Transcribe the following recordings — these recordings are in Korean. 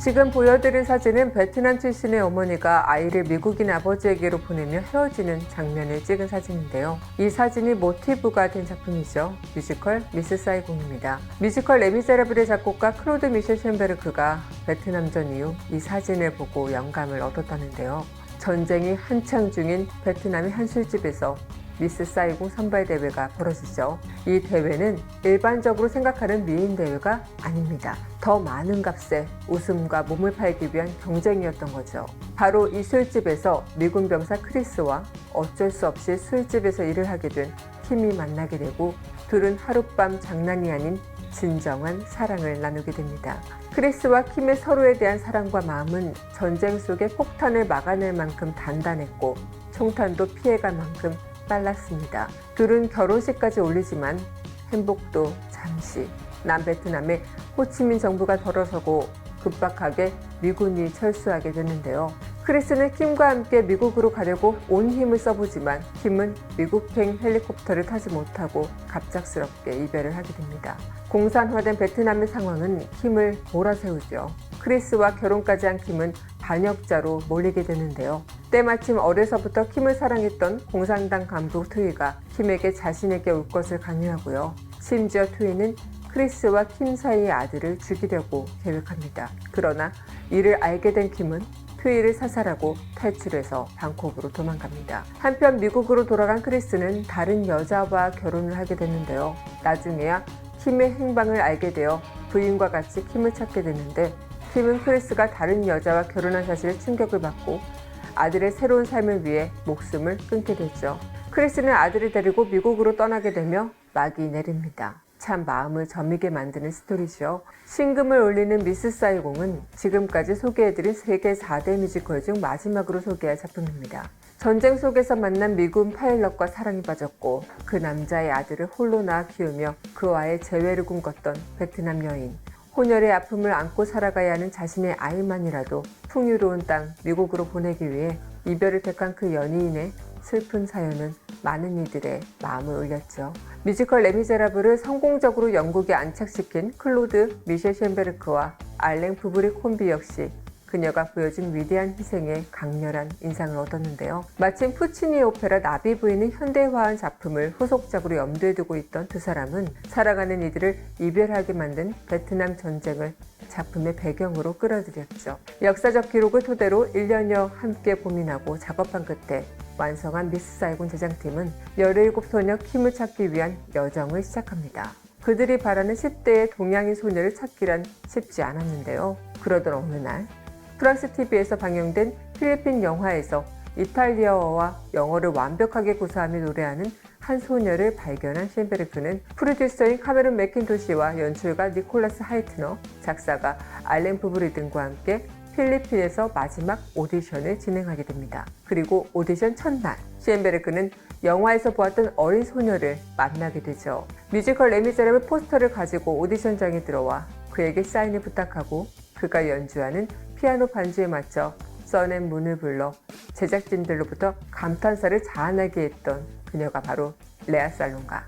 지금 보여드린 사진은 베트남 출신의 어머니가 아이를 미국인 아버지에게로 보내며 헤어지는 장면을 찍은 사진인데요. 이 사진이 모티브가 된 작품이죠. 뮤지컬 미스 사이공입니다. 뮤지컬 레미제라블의 작곡가 클로드 미셸 셴베르크가 베트남전 이후 이 사진을 보고 영감을 얻었다는데요. 전쟁이 한창 중인 베트남의 한 술집에서 미스 사이공 선발 대회가 벌어지죠. 이 대회는 일반적으로 생각하는 미인 대회가 아닙니다. 더 많은 값에 웃음과 몸을 팔기 위한 경쟁이었던 거죠. 바로 이 술집에서 미군 병사 크리스와 어쩔 수 없이 술집에서 일을 하게 된 킴이 만나게 되고 둘은 하룻밤 장난이 아닌 진정한 사랑을 나누게 됩니다. 크리스와 킴의 서로에 대한 사랑과 마음은 전쟁 속의 폭탄을 막아낼 만큼 단단했고 총탄도 피해갈 만큼 빨랐습니다. 둘은 결혼식까지 올리지만 행복도 잠시. 남베트남의 호치민 정부가 돌아서고 급박하게 미군이 철수하게 되는데요. 크리스는 킴과 함께 미국으로 가려고 온 힘을 써보지만 킴은 미국행 헬리콥터를 타지 못하고 갑작스럽게 이별을 하게 됩니다. 공산화된 베트남의 상황은 킴을 몰아세우죠. 크리스와 결혼까지 한 킴은 반역자로 몰리게 되는데요. 때마침 어려서부터 킴을 사랑했던 공산당 간부 트위가 킴에게 자신에게 올 것을 강요하고요. 심지어 트위는 크리스와 킴 사이의 아들을 죽이려고 계획합니다. 그러나 이를 알게 된 킴은 트위를 사살하고 탈출해서 방콕으로 도망갑니다. 한편 미국으로 돌아간 크리스는 다른 여자와 결혼을 하게 되는데요. 나중에야 킴의 행방을 알게 되어 부인과 같이 킴을 찾게 되는데 킴은 크리스가 다른 여자와 결혼한 사실에 충격을 받고 아들의 새로운 삶을 위해 목숨을 끊게 되죠. 크리스는 아들을 데리고 미국으로 떠나게 되며 막이 내립니다. 참 마음을 저미게 만드는 스토리죠. 신금을 울리는 미스 사이공은 지금까지 소개해드린 세계 4대 뮤지컬 중 마지막으로 소개할 작품입니다. 전쟁 속에서 만난 미군 파일럿과 사랑에 빠졌고 그 남자의 아들을 홀로 낳아 키우며 그와의 재회를 꿈꿨던 베트남 여인. 혼혈의 아픔을 안고 살아가야 하는 자신의 아이만이라도 풍요로운 땅 미국으로 보내기 위해 이별을 택한 그 연인의 슬픈 사연은 많은 이들의 마음을 울렸죠. 뮤지컬 레미제라블을 성공적으로 영국에 안착시킨 클로드 미셸 셴베르크와 알랭 부브리 콤비 역시 그녀가 보여준 위대한 희생에 강렬한 인상을 얻었는데요. 마침 푸치니의 오페라 나비 부인을 현대화한 작품을 후속작으로 염두에 두고 있던 두 사람은 사랑하는 이들을 이별하게 만든 베트남 전쟁을 작품의 배경으로 끌어들였죠. 역사적 기록을 토대로 1년여 함께 고민하고 작업한 끝에 완성한 미스 사이곤 제작팀은 17소녀 킴을 찾기 위한 여정을 시작합니다. 그들이 바라는 10대의 동양인 소녀를 찾기란 쉽지 않았는데요. 그러던 어느 날 프랑스 TV에서 방영된 필리핀 영화에서 이탈리아어와 영어를 완벽하게 구사하며 노래하는 한 소녀를 발견한 셴베르크는 프로듀서인 카메론 매킨토시와 연출가 니콜라스 하이트너, 작사가 알랭 부브리 등과 함께 필리핀에서 마지막 오디션을 진행하게 됩니다. 그리고 오디션 첫날, 셴베르크는 영화에서 보았던 어린 소녀를 만나게 되죠. 뮤지컬 레미제라블 포스터를 가지고 오디션장에 들어와 그에게 사인을 부탁하고 그가 연주하는 피아노 반주에 맞춰 써낸문을 불러 제작진들로부터 감탄사를 자아내게 했던 그녀가 바로 레아 살롱가.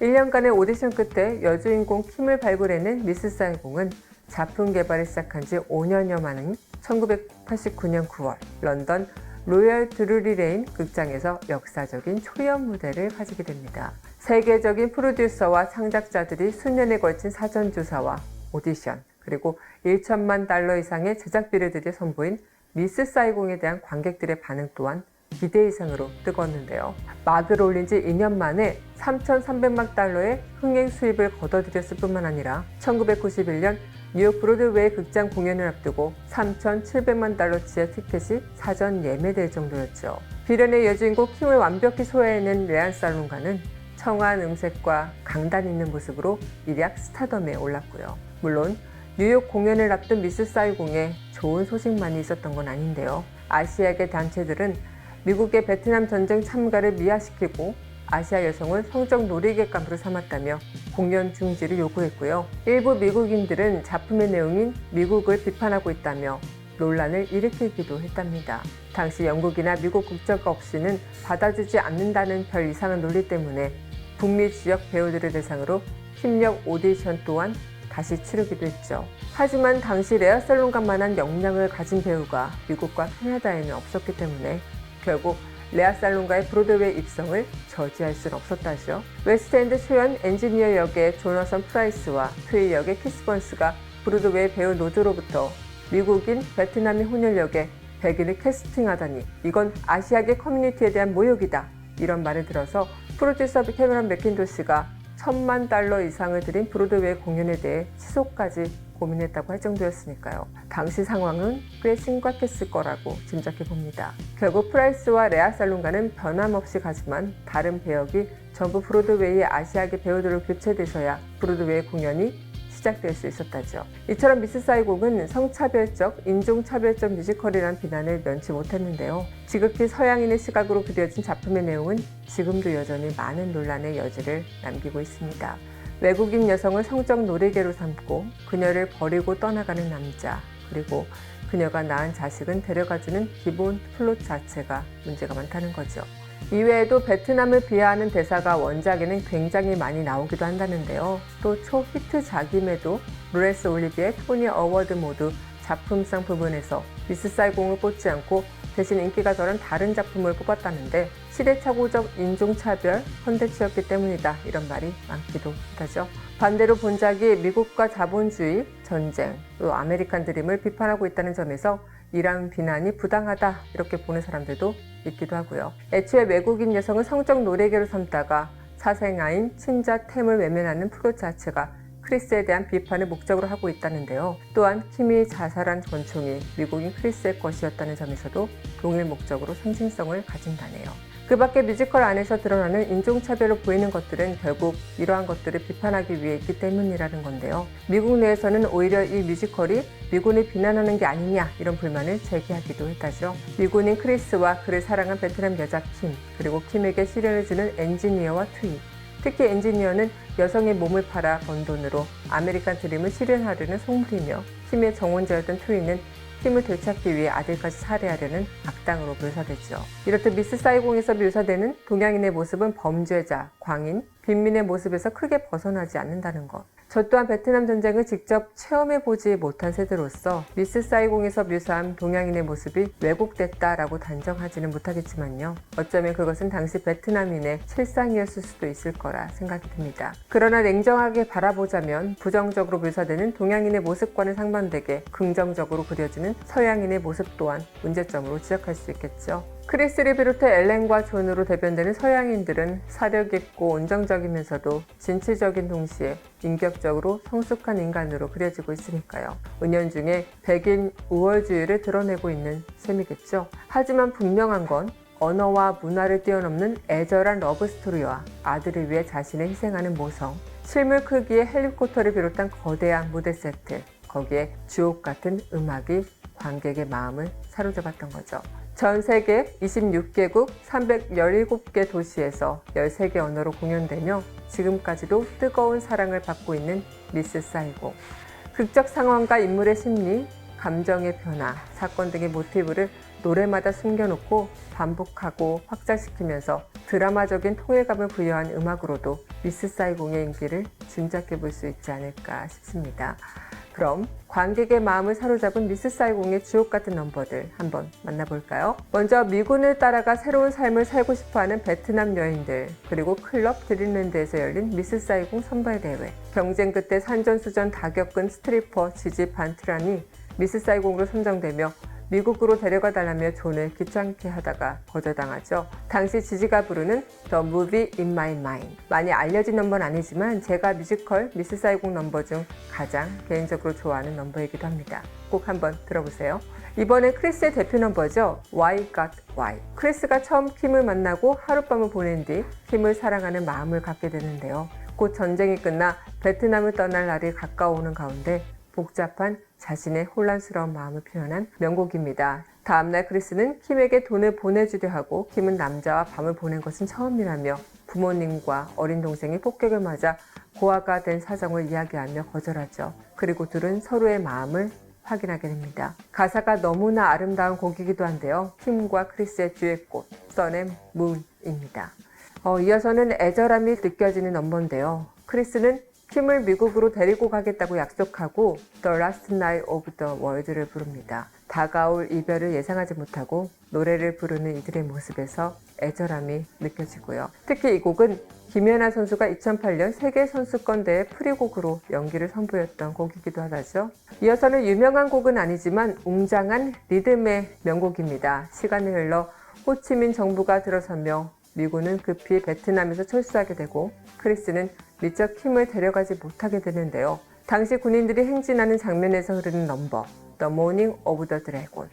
1년간의 오디션 끝에 여주인공 킴을 발굴해낸 미스 사이공은 작품 개발을 시작한 지 5년여 만인 1989년 9월 런던 로열 드루리 레인 극장에서 역사적인 초연 무대를 가지게 됩니다. 세계적인 프로듀서와 창작자들이 수년에 걸친 사전조사와 오디션, 그리고 1천만 달러 이상의 제작비를 들여 선보인 미스 사이공에 대한 관객들의 반응 또한 기대 이상으로 뜨거웠는데요. 막을 올린 지 2년 만에 3,300만 달러의 흥행 수입을 거둬들였을 뿐만 아니라 1991년 뉴욕 브로드웨이 극장 공연을 앞두고 3,700만 달러치의 티켓이 사전 예매될 정도였죠. 비련의 여주인공 킴을 완벽히 소화해낸 레안 살롱가는 청아한 음색과 강단 있는 모습으로 일약 스타덤에 올랐고요. 물론 뉴욕 공연을 앞둔 미스 사이공에 좋은 소식만이 있었던 건 아닌데요. 아시아계 단체들은 미국의 베트남 전쟁 참가를 미화시키고 아시아 여성을 성적 놀이객감으로 삼았다며 공연 중지를 요구했고요. 일부 미국인들은 작품의 내용인 미국을 비판하고 있다며 논란을 일으키기도 했답니다. 당시 영국이나 미국 국적가 없이는 받아주지 않는다는 별 이상한 논리 때문에 북미 지역 배우들을 대상으로 협력 오디션 또한 다시 치르기도 했죠. 하지만 당시 레아 살롱간만한 역량을 가진 배우가 미국과 캐나다에는 없었기 때문에 결국 레아 살롱가의 브로드웨이 입성을 저지할 수는 없었다죠. 웨스트엔드 초연 엔지니어 역의 조너선 프라이스와 트위 역의 키스 번스가 브로드웨이 배우 노조로부터 미국인 베트남인 혼혈 역의 백인을 캐스팅하다니 이건 아시아계 커뮤니티에 대한 모욕이다. 이런 말을 들어서 프로듀서 캐머런 맥킨도시가 $10,000,000 이상을 들인 브로드웨이 공연에 대해 취소까지 고민했다고 할 정도였으니까요. 당시 상황은 꽤 심각했을 거라고 짐작해 봅니다. 결국 프라이스와 레아 살롱가는 변함없이 가지만 다른 배역이 전부 브로드웨이의 아시아계 배우들로 교체돼서야 브로드웨이 공연이 시작될 수 있었다죠. 이처럼 미스 사이공은 성차별적, 인종차별적 뮤지컬이라는 비난을 면치 못했는데요. 지극히 서양인의 시각으로 그려진 작품의 내용은 지금도 여전히 많은 논란의 여지를 남기고 있습니다. 외국인 여성을 성적 놀이개로 삼고 그녀를 버리고 떠나가는 남자, 그리고 그녀가 낳은 자식은 데려가주는 기본 플롯 자체가 문제가 많다는 거죠. 이외에도 베트남을 비하하는 대사가 원작에는 굉장히 많이 나오기도 한다는데요. 또 초히트작임에도 로렌스 올리비에, 토니 어워드 모두 작품상 부분에서 미스 사이공을 뽑지 않고 대신 인기가 덜한 다른 작품을 뽑았다는데 시대착오적 인종차별 콘텐츠였기 때문이다, 이런 말이 많기도 하죠. 반대로 본작이 미국과 자본주의, 전쟁, 또 아메리칸 드림을 비판하고 있다는 점에서 이러한 비난이 부당하다, 이렇게 보는 사람들도 있기도 하고요. 애초에 외국인 여성을 성적 노래개로 삼다가 사생아인 친자 템을 외면하는 프로 자체가 크리스에 대한 비판을 목적으로 하고 있다는데요. 또한 킴이 자살한 권총이 미국인 크리스의 것이었다는 점에서도 동일 목적으로 상징성을 가진다네요. 그 밖에 뮤지컬 안에서 드러나는 인종차별로 보이는 것들은 결국 이러한 것들을 비판하기 위해 있기 때문이라는 건데요. 미국 내에서는 오히려 이 뮤지컬이 미군을 비난하는 게 아니냐, 이런 불만을 제기하기도 했다죠. 미군인 크리스와 그를 사랑한 베트남 여자 킴, 그리고 킴에게 시련을 주는 엔지니어와 트위, 특히 엔지니어는 여성의 몸을 팔아 번 돈으로 아메리칸 드림을 실현하려는 속물이며 킴의 정혼자였던 트위는 킴을 되찾기 위해 아들까지 살해하려는 악당으로 묘사되죠. 이렇듯 미스 사이공에서 묘사되는 동양인의 모습은 범죄자, 광인, 빈민의 모습에서 크게 벗어나지 않는다는 것. 저 또한 베트남 전쟁을 직접 체험해보지 못한 세대로서 미스 사이공에서 묘사한 동양인의 모습이 왜곡됐다라고 단정하지는 못하겠지만요. 어쩌면 그것은 당시 베트남인의 실상이었을 수도 있을 거라 생각이 듭니다. 그러나 냉정하게 바라보자면 부정적으로 묘사되는 동양인의 모습과는 상반되게 긍정적으로 그려지는 서양인의 모습 또한 문제점으로 지적할 수 있겠죠. 크리스를 비롯해 엘렌과 존으로 대변되는 서양인들은 사려깊고 온정적이면서도 진취적인 동시에 인격적으로 성숙한 인간으로 그려지고 있으니까요. 은연중에 백인 우월주의를 드러내고 있는 셈이겠죠. 하지만 분명한 건 언어와 문화를 뛰어넘는 애절한 러브스토리와 아들을 위해 자신을 희생하는 모성, 실물 크기의 헬리콥터를 비롯한 거대한 무대 세트, 거기에 주옥 같은 음악이 관객의 마음을 사로잡았던 거죠. 전 세계 26개국 317개 도시에서 13개 언어로 공연되며 지금까지도 뜨거운 사랑을 받고 있는 미스 사이공. 극적 상황과 인물의 심리, 감정의 변화, 사건 등의 모티브를 노래마다 숨겨놓고 반복하고 확장시키면서 드라마적인 통일감을 부여한 음악으로도 미스 사이공의 인기를 짐작해 볼 수 있지 않을까 싶습니다. 그럼 관객의 마음을 사로잡은 미스 사이공의 주옥같은 넘버들 한번 만나볼까요? 먼저 미군을 따라가 새로운 삶을 살고 싶어하는 베트남 여인들, 그리고 클럽 드림랜드에서 열린 미스 사이공 선발대회. 경쟁 끝에 산전수전 다 겪은 스트리퍼 지지 반트란이 미스 사이공으로 선정되며 미국으로 데려가 달라며 존을 귀찮게 하다가 거절당하죠. 당시 지지가 부르는 The Movie in My Mind. 많이 알려진 넘버는 아니지만 제가 뮤지컬 미스 사이공 넘버 중 가장 개인적으로 좋아하는 넘버이기도 합니다. 꼭 한번 들어보세요. 이번엔 크리스의 대표 넘버죠. Why Got Why. 크리스가 처음 킴을 만나고 하룻밤을 보낸 뒤 킴을 사랑하는 마음을 갖게 되는데요. 곧 전쟁이 끝나 베트남을 떠날 날이 가까워오는 가운데 복잡한 자신의 혼란스러운 마음을 표현한 명곡입니다. 다음날 크리스는 킴에게 돈을 보내주려 하고 킴은 남자와 밤을 보낸 것은 처음이라며 부모님과 어린 동생이 폭격을 맞아 고아가 된 사정을 이야기하며 거절하죠. 그리고 둘은 서로의 마음을 확인하게 됩니다. 가사가 너무나 아름다운 곡이기도 한데요. 킴과 크리스의 듀엣곡 Sun and Moon입니다. 이어서는 애절함이 느껴지는 넘버인데요. 크리스는 킴을 미국으로 데리고 가겠다고 약속하고 The Last Night of the World를 부릅니다. 다가올 이별을 예상하지 못하고 노래를 부르는 이들의 모습에서 애절함이 느껴지고요. 특히 이 곡은 김연아 선수가 2008년 세계선수권대회 프리곡으로 연기를 선보였던 곡이기도 하죠. 이어서는 유명한 곡은 아니지만 웅장한 리듬의 명곡입니다. 시간이 흘러 호치민 정부가 들어서며 미군은 급히 베트남에서 철수하게 되고 크리스는 미처 킴을 데려가지 못하게 되는데요. 당시 군인들이 행진하는 장면에서 흐르는 넘버 The Morning of the Dragon.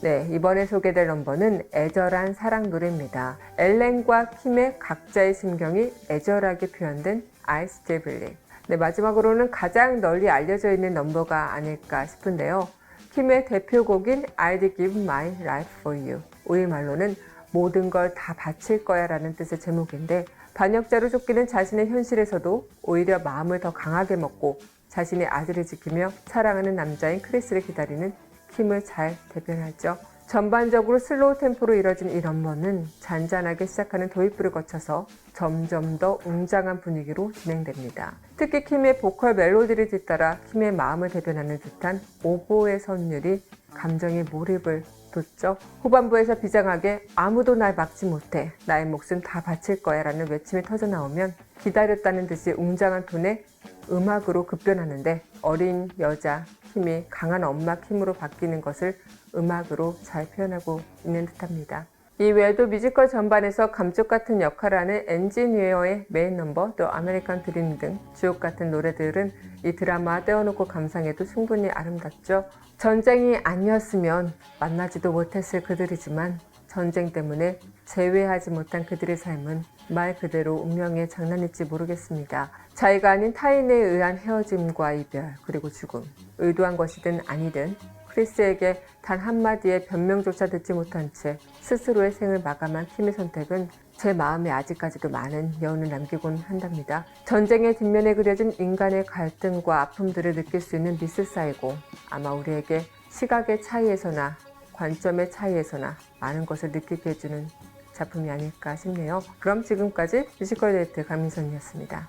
네, 이번에 소개될 넘버는 애절한 사랑 노래입니다. 엘렌과 킴의 각자의 심경이 애절하게 표현된 I Still Believe. 네, 마지막으로는 가장 널리 알려져 있는 넘버가 아닐까 싶은데요. 킴의 대표곡인 I'd Give My Life For You. 우리말로는 모든 걸 다 바칠 거야 라는 뜻의 제목인데, 반역자로 쫓기는 자신의 현실에서도 오히려 마음을 더 강하게 먹고 자신의 아들을 지키며 사랑하는 남자인 크리스를 기다리는 킴을 잘 대변하죠. 전반적으로 슬로우 템포로 이뤄진 이 넘버는 잔잔하게 시작하는 도입부를 거쳐서 점점 더 웅장한 분위기로 진행됩니다. 특히 킴의 보컬 멜로디를 뒤따라 킴의 마음을 대변하는 듯한 오보의 선율이 감정의 몰입을 돋죠. 후반부에서 비장하게 아무도 날 막지 못해, 나의 몫은 다 바칠 거야 라는 외침이 터져나오면 기다렸다는 듯이 웅장한 톤의 음악으로 급변하는데, 어린 여자 킴이 강한 엄마 킴으로 바뀌는 것을 음악으로 잘 표현하고 있는 듯합니다. 이 외에도 뮤지컬 전반에서 감쪽 같은 역할을 하는 엔지니어의 메인 넘버, 또 아메리칸 드림 등 주옥 같은 노래들은 이 드라마 떼어놓고 감상해도 충분히 아름답죠. 전쟁이 아니었으면 만나지도 못했을 그들이지만 전쟁 때문에 재회하지 못한 그들의 삶은 말 그대로 운명의 장난일지 모르겠습니다. 자기가 아닌 타인에 의한 헤어짐과 이별, 그리고 죽음, 의도한 것이든 아니든 크리스에게 단 한마디의 변명조차 듣지 못한 채 스스로의 생을 마감한 킴의 선택은 제 마음에 아직까지도 많은 여운을 남기곤 한답니다. 전쟁의 뒷면에 그려진 인간의 갈등과 아픔들을 느낄 수 있는 미스 사이고, 아마 우리에게 시각의 차이에서나 관점의 차이에서나 많은 것을 느끼게 해주는 작품이 아닐까 싶네요. 그럼 지금까지 뮤지컬 데이트 강민선이었습니다.